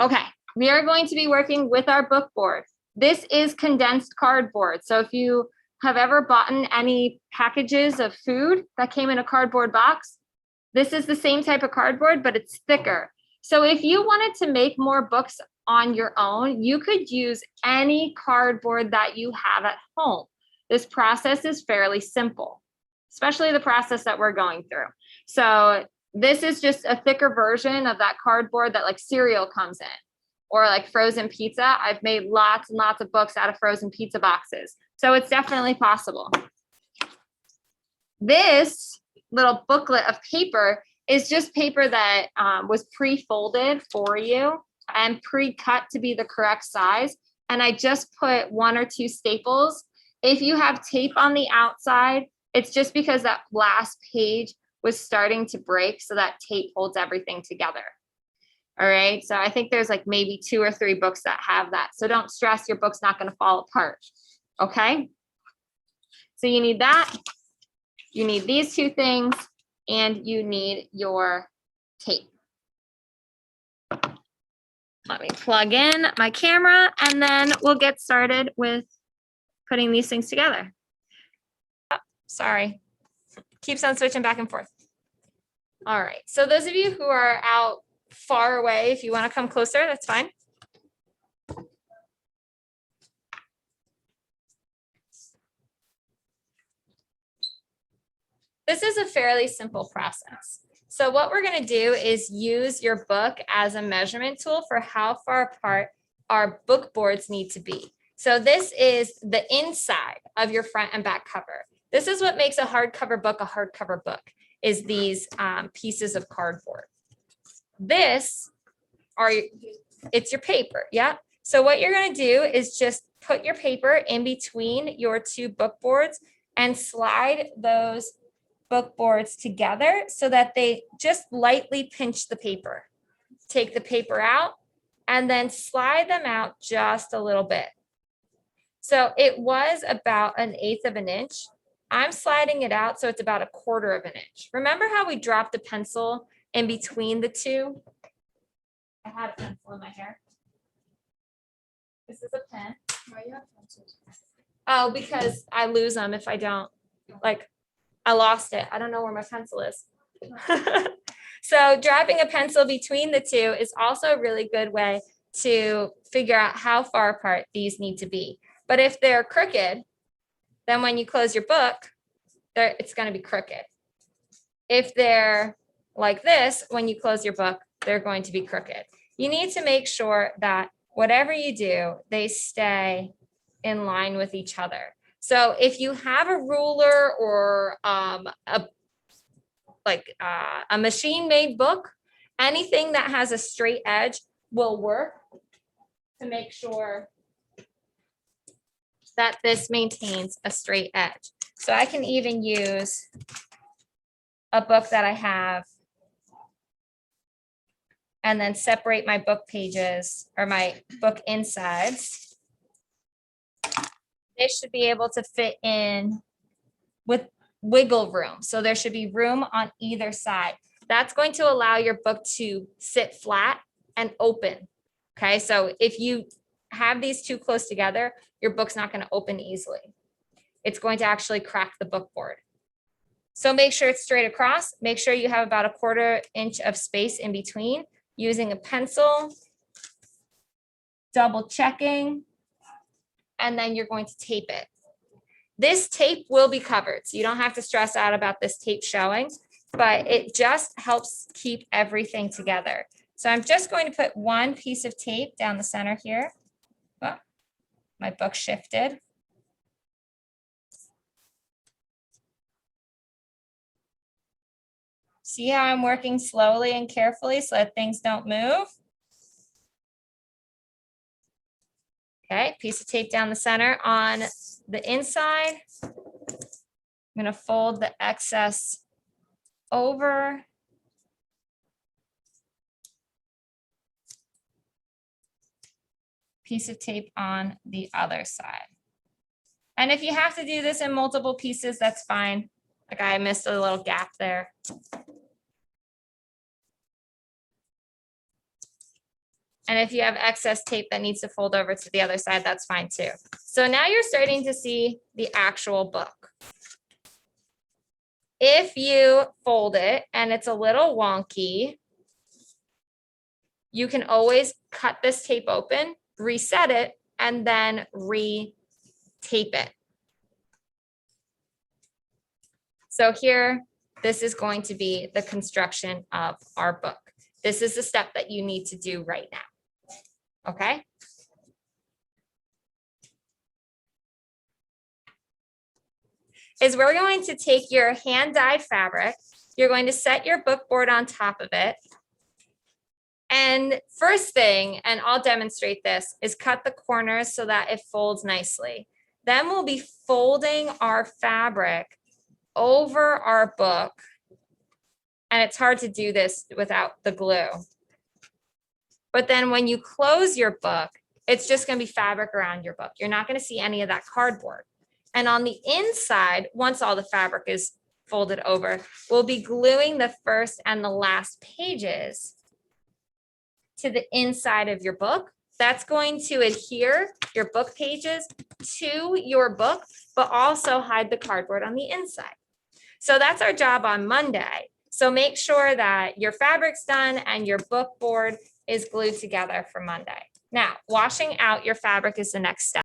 Okay, we are going to be working with our book board. This is condensed cardboard. So if you have ever bought any packages of food that came in a cardboard box, this is the same type of cardboard, but it's thicker. So if you wanted to make more books on your own, you could use any cardboard that you have at home. This process is fairly simple, especially the process that we're going through. So this is just a thicker version of that cardboard that like cereal comes in, or like frozen pizza. I've made lots and lots of books out of frozen pizza boxes. So it's definitely possible. This little booklet of paper is just paper that was pre-folded for you and pre-cut to be the correct size. And I just put 1 or 2 staples. If you have tape on the outside, it's just because that last page was starting to break, so that tape holds everything together. All right, so I think there's like maybe 2 or 3 books that have that. So don't stress, your book's not going to fall apart. Okay, so you need that. You need these 2 things, and you need your tape. Let me plug in my camera, and then we'll get started with putting these things together. Oh, sorry, keeps on switching back and forth. All right, so those of you who are out far away, if you want to come closer, that's fine. This is a fairly simple process. So what we're going to do is use your book as a measurement tool for how far apart our book boards need to be. So this is the inside of your front and back cover. This is what makes a hardcover book, is these pieces of cardboard. It's your paper, yeah? So what you're going to do is just put your paper in between your 2 book boards and slide those book boards together so that they just lightly pinch the paper. Take the paper out and then slide them out just a little bit. So it was about 1/8 of an inch. I'm sliding it out so it's about 1/4 of an inch. Remember how we dropped a pencil in between the 2? I had a pencil in my hair. This is a pen. Why do you have pencils? Oh, because I lose them if I don't. Like, I lost it. I don't know where my pencil is. So dropping a pencil between the 2 is also a really good way to figure out how far apart these need to be. But if they're crooked, then when you close your book, it's going to be crooked. If they're like this, when you close your book, they're going to be crooked. You need to make sure that whatever you do, they stay in line with each other. So if you have a ruler or a machine-made book, anything that has a straight edge will work to make sure that this maintains a straight edge. So I can even use a book that I have and then separate my book pages or my book insides. They should be able to fit in with wiggle room. So there should be room on either side. That's going to allow your book to sit flat and open. Okay, so if you have these 2 close together, your book's not going to open easily. It's going to actually crack the book board. So make sure it's straight across. Make sure you have about 1/4 inch of space in between, using a pencil, double checking, and then you're going to tape it. This tape will be covered, so you don't have to stress out about this tape showing, but it just helps keep everything together. So I'm just going to put 1 piece of tape down the center here. Oh, my book shifted. See how I'm working slowly and carefully so that things don't move? Okay, piece of tape down the center. On the inside, I'm going to fold the excess over. Piece of tape on the other side. And if you have to do this in multiple pieces, that's fine. Like I missed a little gap there. And if you have excess tape that needs to fold over to the other side, that's fine too. So now you're starting to see the actual book. If you fold it and it's a little wonky, you can always cut this tape open, reset it, and then re-tape it. So here, this is going to be the construction of our book. This is the step that you need to do right now. Okay? Is we're going to take your hand-dyed fabric, you're going to set your book board on top of it. And first thing, and I'll demonstrate this, is cut the corners so that it folds nicely. Then we'll be folding our fabric over our book. And it's hard to do this without the glue. But then when you close your book, it's just going to be fabric around your book. You're not going to see any of that cardboard. And on the inside, once all the fabric is folded over, we'll be gluing the first and the last pages to the inside of your book. That's going to adhere your book pages to your book, but also hide the cardboard on the inside. So that's our job on Monday. So make sure that your fabric's done and your book board is glued together for Monday. Now, washing out your fabric is the next step.